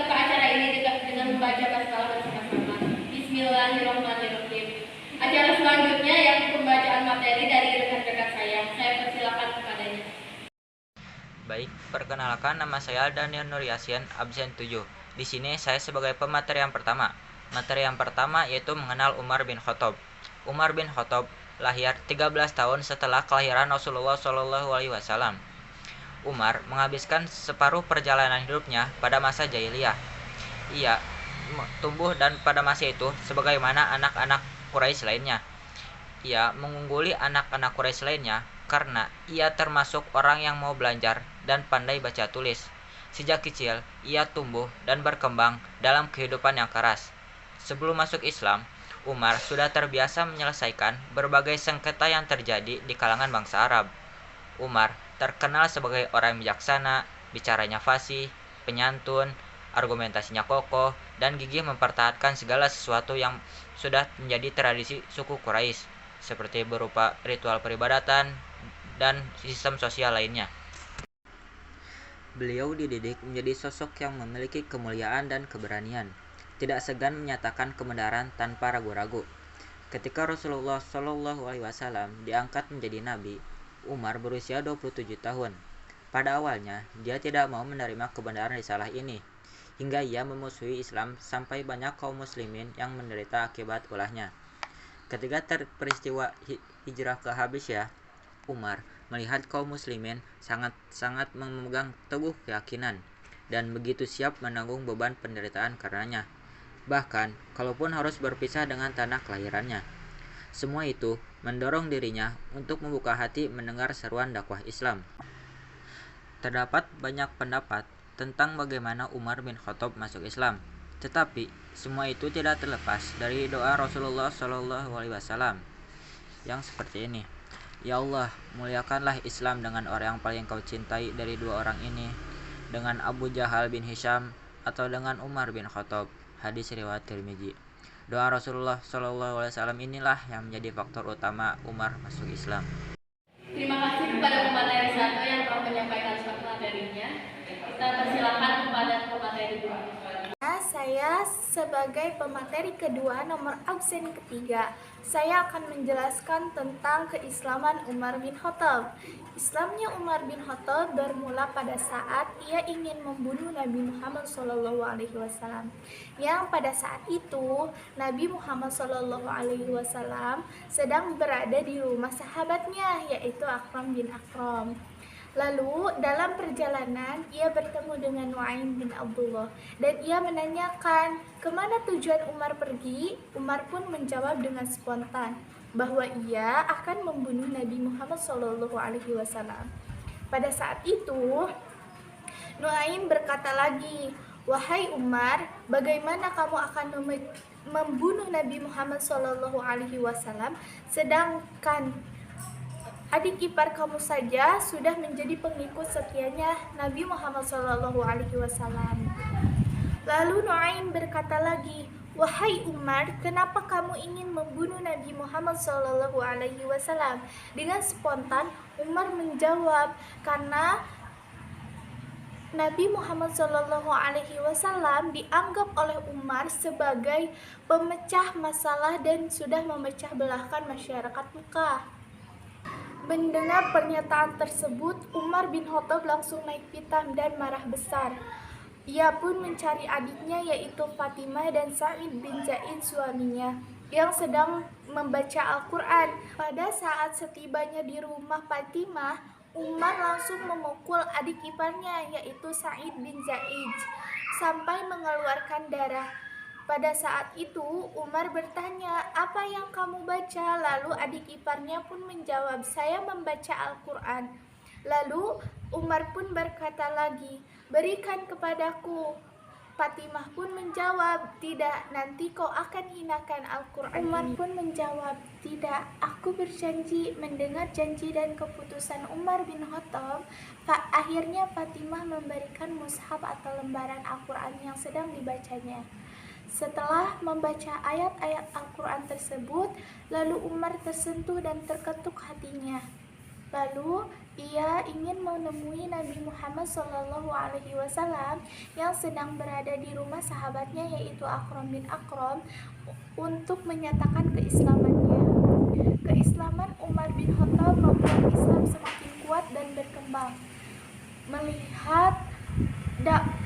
membuka acara ini dengan membaca basmalah bersama-sama. Bismillahirrahmanirrahim. Acara selanjutnya yang pembacaan materi dari rekan-rekan saya. Saya persilakan kepadanya. Baik, perkenalkan nama saya Daniel Nur Yasin, absen 7. Di sini saya sebagai pemateri yang pertama. Materi yang pertama yaitu mengenal Umar bin Khattab. Umar bin Khattab lahir 13 tahun setelah kelahiran Rasulullah SAW. Umar menghabiskan separuh perjalanan hidupnya pada masa jahiliyah. Ia tumbuh dan pada masa itu sebagaimana anak-anak Quraisy lainnya. Ia mengungguli anak-anak Quraisy lainnya karena ia termasuk orang yang mau belajar dan pandai baca tulis. Sejak kecil, ia tumbuh dan berkembang dalam kehidupan yang keras. Sebelum masuk Islam, Umar sudah terbiasa menyelesaikan berbagai sengketa yang terjadi di kalangan bangsa Arab. Umar terkenal sebagai orang yang bijaksana, bicaranya fasih, penyantun, argumentasinya kokoh, dan gigih mempertahankan segala sesuatu yang sudah menjadi tradisi suku Quraisy, seperti berupa ritual peribadatan dan sistem sosial lainnya. Beliau dididik menjadi sosok yang memiliki kemuliaan dan keberanian, tidak segan menyatakan kebenaran tanpa ragu-ragu. Ketika Rasulullah SAW diangkat menjadi nabi, Umar berusia 27 tahun. Pada awalnya, dia tidak mau menerima kebenaran risalah ini, hingga ia memusuhi Islam sampai banyak kaum muslimin yang menderita akibat ulahnya. Ketika peristiwa hijrah ke Habasyah, Umar melihat kaum muslimin sangat memegang teguh keyakinan dan begitu siap menanggung beban penderitaan karenanya, bahkan kalaupun harus berpisah dengan tanah kelahirannya. Semua itu mendorong dirinya untuk membuka hati mendengar seruan dakwah Islam. Terdapat banyak pendapat tentang bagaimana Umar bin Khattab masuk Islam, tetapi semua itu tidak terlepas dari doa Rasulullah SAW yang seperti ini. Ya Allah, muliakanlah Islam dengan orang yang paling kau cintai dari dua orang ini, dengan Abu Jahal bin Hisham atau dengan Umar bin Khattab. Hadis riwayat Tirmidzi. Doa Rasulullah SAW inilah yang menjadi faktor utama Umar masuk Islam. Terima kasih kepada pemateri satu yang telah menyampaikan suatu materinya. Kita persilakan kepada pemateri dua. Saya sebagai pemateri kedua nomor absen ketiga, saya akan menjelaskan tentang keislaman Umar bin Khattab. Islamnya Umar bin Khattab bermula pada saat ia ingin membunuh Nabi Muhammad SAW. Yang pada saat itu Nabi Muhammad SAW sedang berada di rumah sahabatnya, yaitu Akram bin Akram. Lalu dalam perjalanan ia bertemu dengan Nu'aim bin Abdullah dan ia menanyakan kemana tujuan Umar pergi. Umar pun menjawab dengan spontan bahwa ia akan membunuh Nabi Muhammad SAW. Pada saat itu Nu'aim berkata lagi, "Wahai Umar, bagaimana kamu akan membunuh Nabi Muhammad SAW sedangkan adik ipar kamu saja sudah menjadi pengikut setianya Nabi Muhammad SAW?" Lalu Nu'aim berkata lagi, "Wahai Umar, kenapa kamu ingin membunuh Nabi Muhammad SAW?" Dengan spontan Umar menjawab, "Karena Nabi Muhammad SAW dianggap oleh Umar sebagai pemecah masalah dan sudah memecah belahkan masyarakat Mekah." Mendengar pernyataan tersebut, Umar bin Khattab langsung naik pitam dan marah besar. Ia pun mencari adiknya yaitu Fatimah dan Sa'id bin Zaid suaminya yang sedang membaca Al-Quran. Pada saat setibanya di rumah Fatimah, Umar langsung memukul adik iparnya yaitu Sa'id bin Zaid sampai mengeluarkan darah. Pada saat itu Umar bertanya, "Apa yang kamu baca?" Lalu adik iparnya pun menjawab, "Saya membaca Al-Quran." Lalu Umar pun berkata lagi, "Berikan kepadaku." Fatimah pun menjawab, "Tidak, nanti kau akan hinakan Al-Quran." Umar pun menjawab, "Tidak, aku berjanji." Mendengar janji dan keputusan Umar bin Khattab, akhirnya Fatimah memberikan mushaf atau lembaran Al-Quran yang sedang dibacanya. Setelah membaca ayat-ayat Al-Quran tersebut, lalu Umar tersentuh dan terketuk hatinya. Lalu ia ingin menemui Nabi Muhammad SAW yang sedang berada di rumah sahabatnya yaitu Akram bin Akram untuk menyatakan keislamannya. Keislaman Umar bin Khattab membuat Islam semakin kuat dan berkembang. Melihat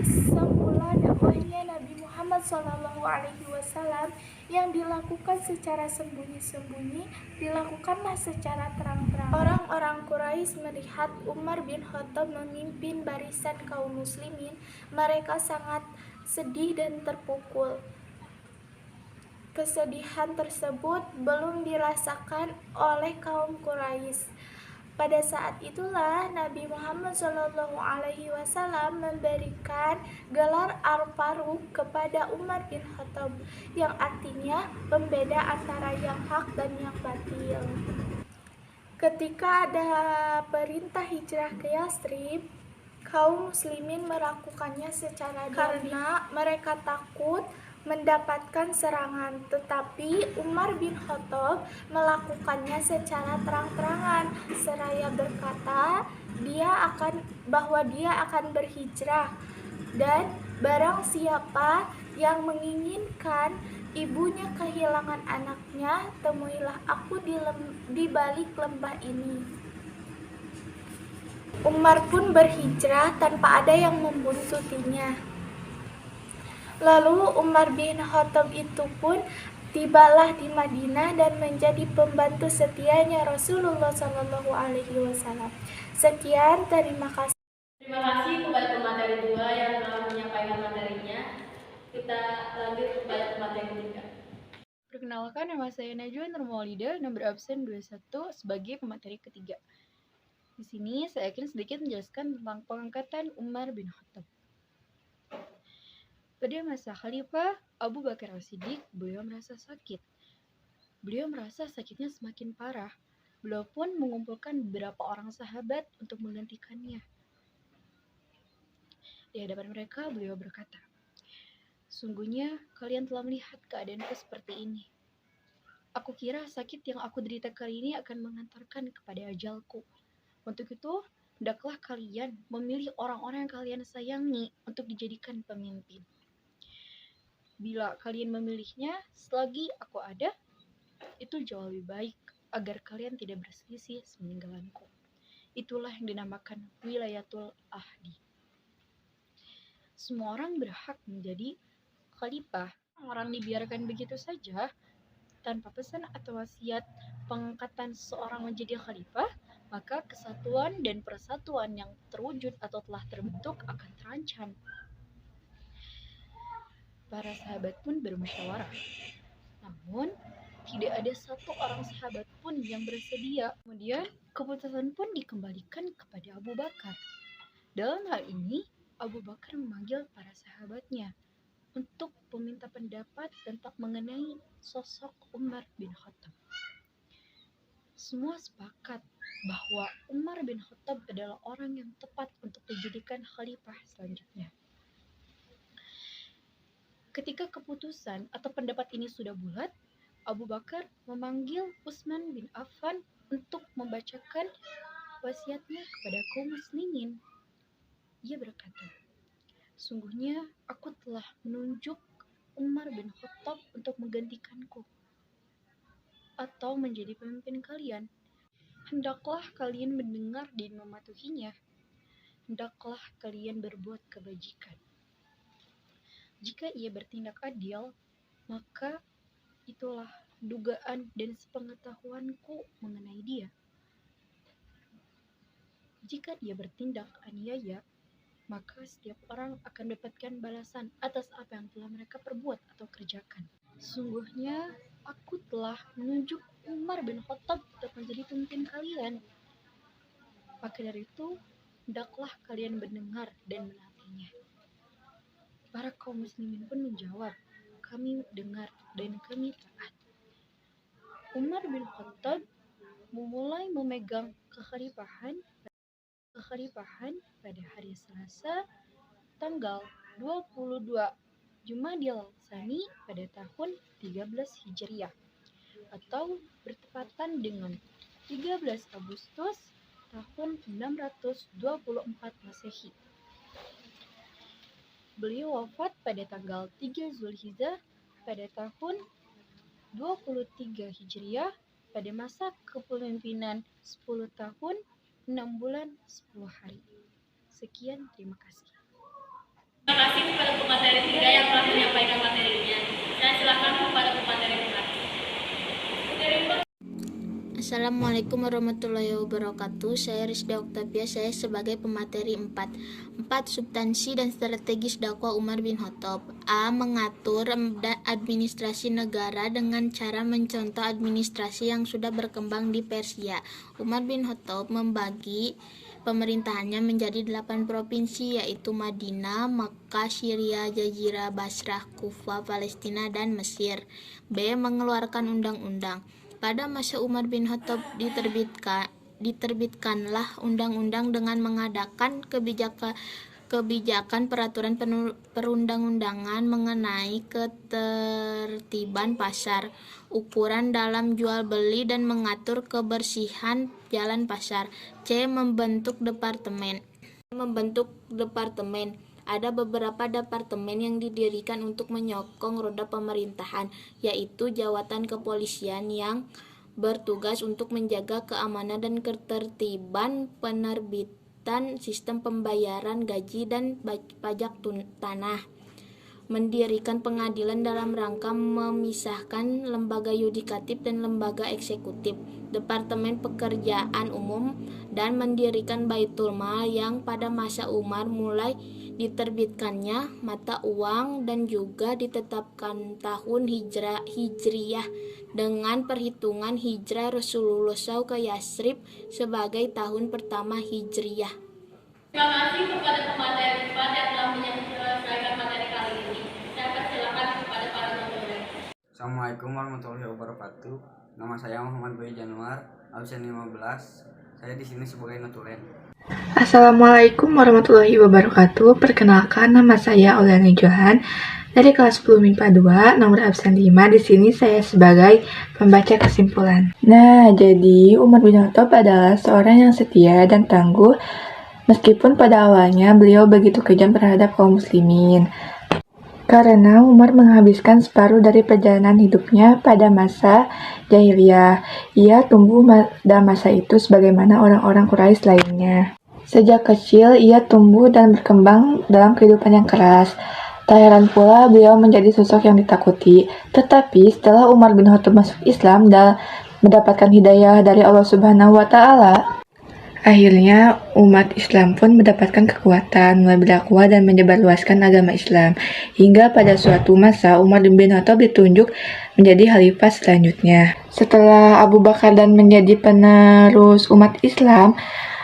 semula dakwahnya Nabi Muhammad SAW yang dilakukan secara sembunyi-sembunyi dilakukanlah secara terang-terangan. Orang-orang Quraisy melihat Umar bin Khattab memimpin barisan kaum muslimin, mereka sangat sedih dan terpukul. Kesedihan tersebut belum dirasakan oleh kaum Quraisy. Pada saat itulah Nabi Muhammad SAW memberikan gelar Al-Faruq kepada Umar bin Khattab, yang artinya pembeda antara yang hak dan yang batil. Ketika ada perintah hijrah ke Yathrib, kaum muslimin melakukannya secara diam karena mereka takut mendapatkan serangan, tetapi Umar bin Khattab melakukannya secara terang-terangan seraya berkata bahwa dia akan berhijrah, dan barang siapa yang menginginkan ibunya kehilangan anaknya, temuilah aku di balik lembah ini. Umar pun berhijrah tanpa ada yang membuntutinya. Lalu Umar bin Khattab itu pun tibalah di Madinah dan menjadi pembantu setianya Rasulullah SAW. Sekian, terima kasih. Terima kasih kepada pemateri 2 yang telah menyampaikan materinya. Kita lanjut kepada pemateri 3. Perkenalkan, nama saya Najwa Nurmaulida, nomor absen 21 sebagai pemateri ketiga. Di sini saya akan sedikit menjelaskan tentang pengangkatan Umar bin Khattab. Pada masa Khalifah Abu Bakar As-Siddiq, beliau merasa sakit. Beliau merasa sakitnya semakin parah. Beliau pun mengumpulkan beberapa orang sahabat untuk menggantikannya. Di hadapan mereka, beliau berkata, "Sungguhnya kalian telah melihat keadaanku seperti ini. Aku kira sakit yang aku derita kali ini akan mengantarkan kepada ajalku. Untuk itu, hendaklah kalian memilih orang-orang yang kalian sayangi untuk dijadikan pemimpin. Bila kalian memilihnya selagi aku ada, itu jauh lebih baik agar kalian tidak berselisih semeninggalanku. Itulah yang dinamakan wilayatul ahdi. Semua orang berhak menjadi khalifah. Orang dibiarkan begitu saja tanpa pesan atau wasiat pengangkatan seorang menjadi khalifah, maka kesatuan dan persatuan yang terwujud atau telah terbentuk akan terancam." Para sahabat pun bermusyawarah. Namun, tidak ada satu orang sahabat pun yang bersedia. Kemudian, keputusan pun dikembalikan kepada Abu Bakar. Dalam hal ini, Abu Bakar memanggil para sahabatnya untuk meminta pendapat tentang mengenai sosok Umar bin Khattab. Semua sepakat bahwa Umar bin Khattab adalah orang yang tepat untuk dijadikan khalifah selanjutnya. Ketika keputusan atau pendapat ini sudah bulat, Abu Bakar memanggil Utsman bin Affan untuk membacakan wasiatnya kepada kaum muslimin. Ia berkata, "Sungguhnya aku telah menunjuk Umar bin Khattab untuk menggantikanku atau menjadi pemimpin kalian. Hendaklah kalian mendengar dan mematuhinya. Hendaklah kalian berbuat kebajikan. Jika ia bertindak adil, maka itulah dugaan dan sepengetahuanku mengenai dia. Jika dia bertindak aniaya, maka setiap orang akan mendapatkan balasan atas apa yang telah mereka perbuat atau kerjakan. Sungguhnya aku telah menunjuk Umar bin Khattab untuk menjadi pemimpin kalian. Maka dari itu, hendaklah kalian mendengar dan menaatinya." Para kaum muslimin pun menjawab, "Kami dengar dan kami taat." Umar bin Khattab memulai memegang kekhalifahan pada hari Selasa tanggal 22 Jumadil Tsani pada tahun 13 Hijriah atau bertepatan dengan 13 Agustus tahun 924 Masehi. Beliau wafat pada tanggal 3 Zulhijjah pada tahun 23 Hijriah pada masa kepemimpinan 10 tahun, 6 bulan, 10 hari. Sekian, terima kasih. Terima kasih kepada pemateri 3 yang telah menyampaikan materinya. Saya silakan kepada pemateri 4. Assalamualaikum warahmatullahi wabarakatuh. Saya Rizda Oktavia, saya sebagai pemateri 4. Substansi dan strategis dakwah Umar bin Khattab. A. Mengatur administrasi negara dengan cara mencontoh administrasi yang sudah berkembang di Persia. Umar bin Khattab membagi pemerintahannya menjadi 8 provinsi, yaitu Madinah, Makkah, Syria, Jazirah, Basrah, Kufah, Palestina, dan Mesir. B. Mengeluarkan undang-undang. Pada masa Umar bin Khattab diterbitkanlah undang-undang dengan mengadakan kebijakan peraturan perundang-undangan mengenai ketertiban pasar, ukuran dalam jual beli, dan mengatur kebersihan jalan pasar. C. Membentuk departemen. Ada beberapa departemen yang didirikan untuk menyokong roda pemerintahan, yaitu jawatan kepolisian yang bertugas untuk menjaga keamanan dan ketertiban, penerbitan sistem pembayaran gaji dan pajak tanah, mendirikan pengadilan dalam rangka memisahkan lembaga yudikatif dan lembaga eksekutif, Departemen Pekerjaan Umum, dan mendirikan Baitul Mal yang pada masa Umar mulai diterbitkannya mata uang dan juga ditetapkan tahun Hijriyah dengan perhitungan hijrah Rasulullah SAW ke Yasrib sebagai tahun pertama Hijriyah. Terima kasih kepada pemateri 4 yang telah menyelesaikan materi kali ini. Saya persilakan kepada para notulen. Assalamualaikum warahmatullahi wabarakatuh. Nama saya Muhammad Boy Januar, absen 15. Saya di sini sebagai notulen. Assalamualaikum warahmatullahi wabarakatuh. Perkenalkan, nama saya Oliani Johan dari kelas 10 MIPA 2, nomor absen 5. Di sini saya sebagai pembaca kesimpulan. Nah, jadi Umar bin Khattab adalah seorang yang setia dan tangguh meskipun pada awalnya beliau begitu kejam terhadap kaum muslimin. Karena Umar menghabiskan separuh dari perjalanan hidupnya pada masa jahiliyah. Ia tumbuh pada masa itu sebagaimana orang-orang Quraisy lainnya. Sejak kecil, ia tumbuh dan berkembang dalam kehidupan yang keras. Tak heran pula beliau menjadi sosok yang ditakuti. Tetapi setelah Umar bin Khattab masuk Islam dan mendapatkan hidayah dari Allah Subhanahu wa Ta'ala, akhirnya umat Islam pun mendapatkan kekuatan, mulai berdakwah dan menyebarluaskan agama Islam. Hingga pada suatu masa Umar bin Khattab ditunjuk menjadi khalifah selanjutnya. Setelah Abu Bakar dan menjadi penerus umat Islam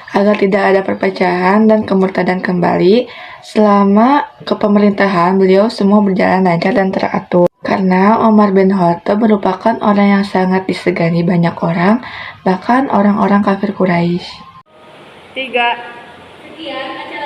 agar tidak ada perpecahan dan kemurtadan kembali, selama kepemerintahan beliau semua berjalan lancar dan teratur. Karena Umar bin Khattab merupakan orang yang sangat disegani banyak orang, bahkan orang-orang kafir Quraisy. Sekian acara